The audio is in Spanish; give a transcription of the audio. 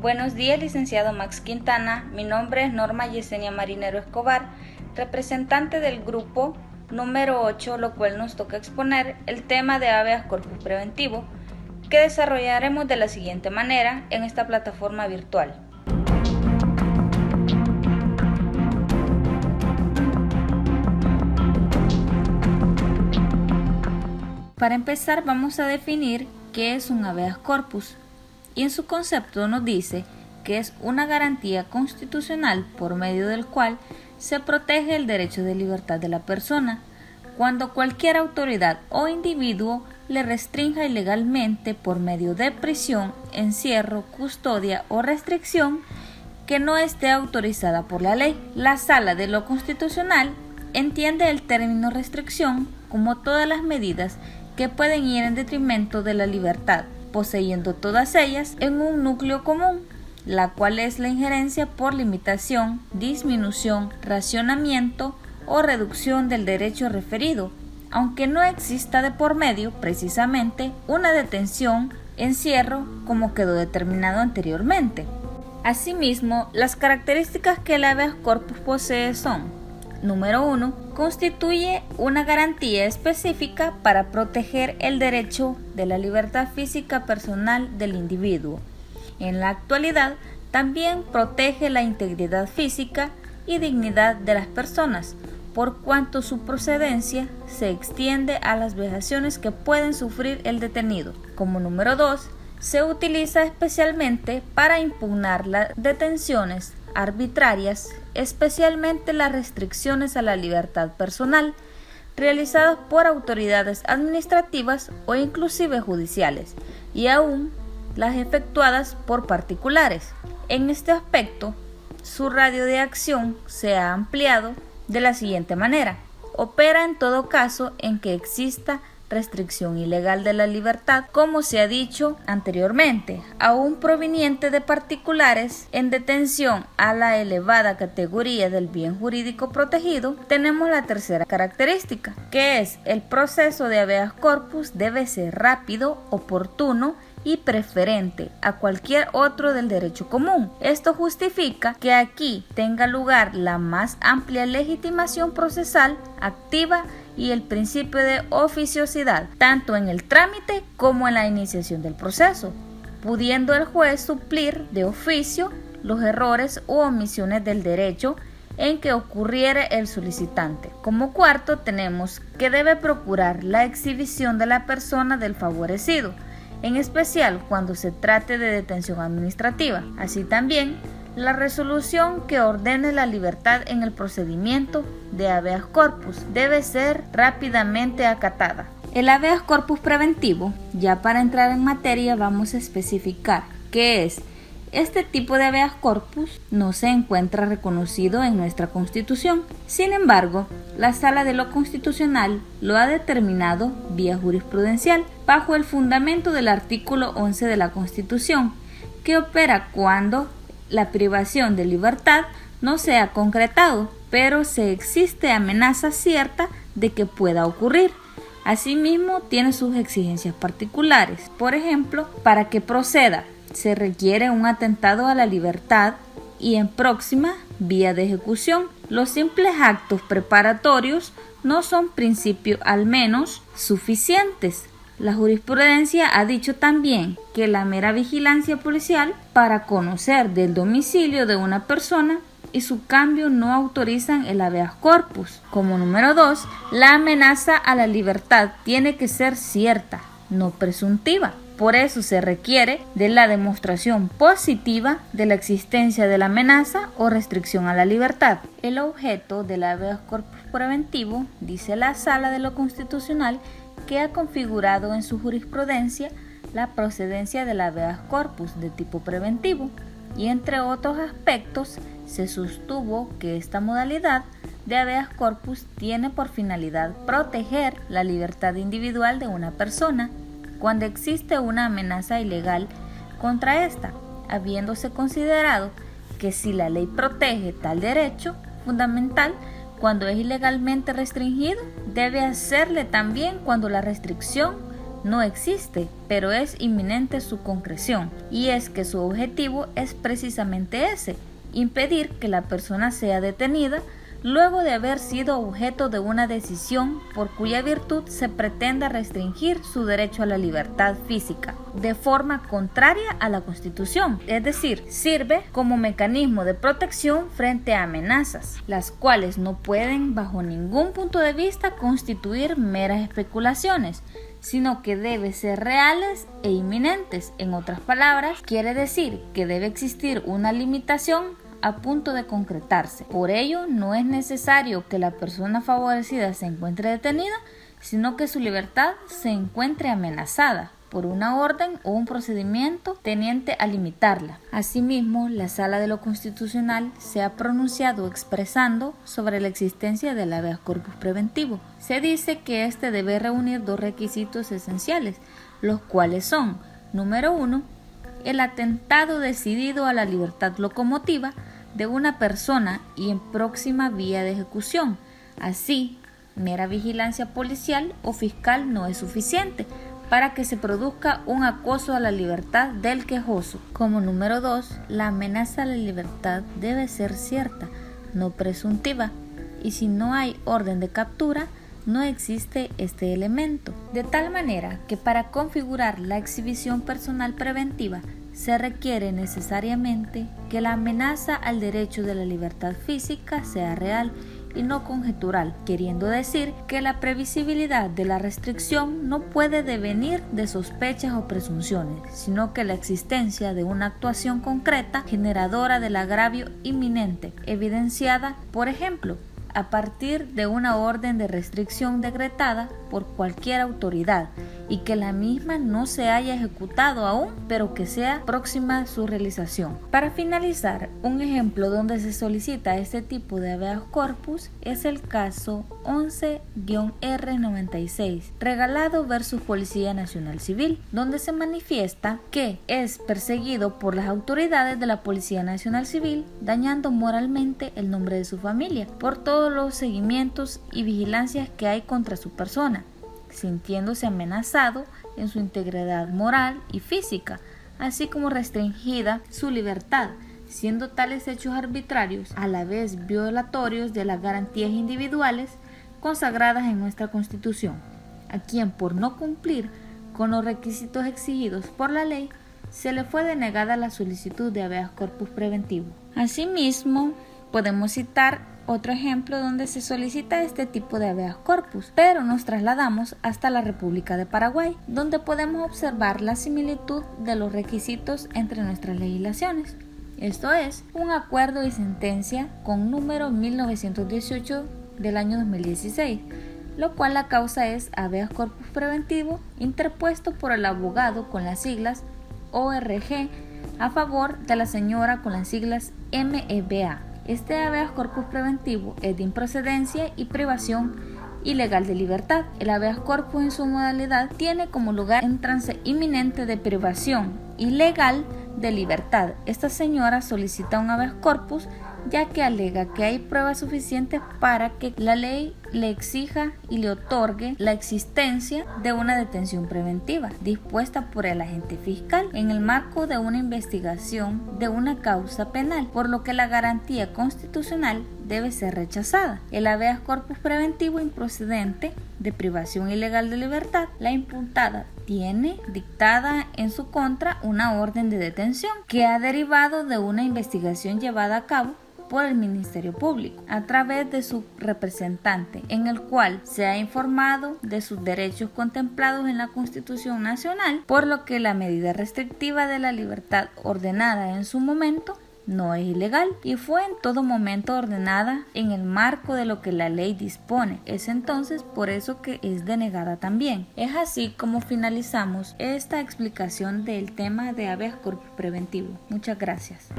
Buenos días, licenciado Max Quintana. Mi nombre es Norma Yesenia Marinero Escobar, representante del grupo número 8, lo cual nos toca exponer el tema de habeas corpus preventivo, que desarrollaremos de la siguiente manera en esta plataforma virtual. Para empezar, vamos a definir qué es un habeas corpus, y en su concepto nos dice que es una garantía constitucional por medio del cual se protege el derecho de libertad de la persona cuando cualquier autoridad o individuo le restrinja ilegalmente por medio de prisión, encierro, custodia o restricción que no esté autorizada por la ley. La Sala de lo Constitucional entiende el término restricción como todas las medidas que pueden ir en detrimento de la libertad, poseyendo todas ellas en un núcleo común, la cual es la injerencia por limitación, disminución, racionamiento o reducción del derecho referido, aunque no exista de por medio precisamente una detención, encierro, como quedó determinado anteriormente. Asimismo, las características que el habeas corpus posee son: número 1. Constituye una garantía específica para proteger el derecho de la libertad física personal del individuo. En la actualidad, también protege la integridad física y dignidad de las personas, por cuanto su procedencia se extiende a las vejaciones que pueden sufrir el detenido. Como número 2, se utiliza especialmente para impugnar las detenciones arbitrarias, especialmente las restricciones a la libertad personal, realizadas por autoridades administrativas o inclusive judiciales, y aún las efectuadas por particulares. En este aspecto, su radio de acción se ha ampliado de la siguiente manera: opera en todo caso en que exista restricción ilegal de la libertad, como se ha dicho anteriormente, aún proveniente de particulares en detención a la elevada categoría del bien jurídico protegido. Tenemos la tercera característica, que es el proceso de habeas corpus debe ser rápido, oportuno y preferente a cualquier otro del derecho común. Esto justifica que aquí tenga lugar la más amplia legitimación procesal activa y el principio de oficiosidad, tanto en el trámite como en la iniciación del proceso, pudiendo el juez suplir de oficio los errores u omisiones del derecho en que ocurriere el solicitante. Como cuarto, tenemos que debe procurar la exhibición de la persona del favorecido, en especial cuando se trate de detención administrativa. Así también, la resolución que ordene la libertad en el procedimiento de habeas corpus debe ser rápidamente acatada. El habeas corpus preventivo, ya para entrar en materia, vamos a especificar qué es. Este tipo de habeas corpus no se encuentra reconocido en nuestra Constitución. Sin embargo, la Sala de lo Constitucional lo ha determinado vía jurisprudencial bajo el fundamento del artículo 11 de la Constitución, que opera cuando la privación de libertad no se ha concretado, pero se existe amenaza cierta de que pueda ocurrir. Asimismo, tiene sus exigencias particulares. Por ejemplo, para que proceda, se requiere un atentado a la libertad y en próxima vía de ejecución. Los simples actos preparatorios no son principio al menos suficientes. La jurisprudencia ha dicho también que la mera vigilancia policial para conocer del domicilio de una persona y su cambio no autorizan el habeas corpus. Como número 2, la amenaza a la libertad tiene que ser cierta, no presuntiva. Por eso se requiere de la demostración positiva de la existencia de la amenaza o restricción a la libertad. El objeto del habeas corpus preventivo, dice la Sala de lo Constitucional, que ha configurado en su jurisprudencia la procedencia del habeas corpus de tipo preventivo, y entre otros aspectos se sostuvo que esta modalidad de habeas corpus tiene por finalidad proteger la libertad individual de una persona cuando existe una amenaza ilegal contra esta, habiéndose considerado que si la ley protege tal derecho fundamental cuando es ilegalmente restringido, debe hacerle también cuando la restricción no existe, pero es inminente su concreción, y es que su objetivo es precisamente ese: impedir que la persona sea detenida luego de haber sido objeto de una decisión por cuya virtud se pretenda restringir su derecho a la libertad física de forma contraria a la Constitución, es decir, sirve como mecanismo de protección frente a amenazas, las cuales no pueden bajo ningún punto de vista constituir meras especulaciones, sino que deben ser reales e inminentes. En otras palabras, quiere decir que debe existir una limitación a punto de concretarse. Por ello, no es necesario que la persona favorecida se encuentre detenida, sino que su libertad se encuentre amenazada por una orden o un procedimiento tendiente a limitarla. Asimismo, la Sala de lo Constitucional se ha pronunciado expresando sobre la existencia del habeas corpus preventivo. Se dice que este debe reunir dos requisitos esenciales, los cuales son: número 1, el atentado decidido a la libertad locomotiva de una persona y en próxima vía de ejecución. Así, mera vigilancia policial o fiscal no es suficiente para que se produzca un acoso a la libertad del quejoso. Como número 2, la amenaza a la libertad debe ser cierta, no presuntiva, y si no hay orden de captura, no existe este elemento. De tal manera que para configurar la exhibición personal preventiva se requiere necesariamente que la amenaza al derecho de la libertad física sea real y no conjetural, queriendo decir que la previsibilidad de la restricción no puede devenir de sospechas o presunciones, sino que la existencia de una actuación concreta generadora del agravio inminente, evidenciada, por ejemplo, a partir de una orden de restricción decretada por cualquier autoridad y que la misma no se haya ejecutado aún, pero que sea próxima a su realización. Para finalizar, un ejemplo donde se solicita este tipo de habeas corpus es el caso 11-R96, Regalado versus Policía Nacional Civil, donde se manifiesta que es perseguido por las autoridades de la Policía Nacional Civil, dañando moralmente el nombre de su familia por todos los seguimientos y vigilancias que hay contra su persona, sintiéndose amenazado en su integridad moral y física, así como restringida su libertad, siendo tales hechos arbitrarios a la vez violatorios de las garantías individuales consagradas en nuestra Constitución, a quien por no cumplir con los requisitos exigidos por la ley se le fue denegada la solicitud de habeas corpus preventivo. Asimismo, podemos citar otro ejemplo donde se solicita este tipo de habeas corpus, pero nos trasladamos hasta la República de Paraguay, donde podemos observar la similitud de los requisitos entre nuestras legislaciones. Esto es, un acuerdo y sentencia con número 1918 del año 2016, lo cual la causa es habeas corpus preventivo interpuesto por el abogado con las siglas ORG a favor de la señora con las siglas MEBA. Este habeas corpus preventivo es de improcedencia y privación ilegal de libertad. El habeas corpus en su modalidad tiene como lugar un trance inminente de privación ilegal de libertad. Esta señora solicita un habeas corpus ya que alega que hay pruebas suficientes para que la ley le exija y le otorgue la existencia de una detención preventiva dispuesta por el agente fiscal en el marco de una investigación de una causa penal, por lo que la garantía constitucional debe ser rechazada. El habeas corpus preventivo improcedente de privación ilegal de libertad, la imputada tiene dictada en su contra una orden de detención que ha derivado de una investigación llevada a cabo por el Ministerio Público a través de su representante, en el cual se ha informado de sus derechos contemplados en la Constitución Nacional, por lo que la medida restrictiva de la libertad ordenada en su momento no es ilegal y fue en todo momento ordenada en el marco de lo que la ley dispone. Es entonces por eso que es denegada también. Es así como finalizamos esta explicación del tema de habeas corpus preventivo. Muchas gracias.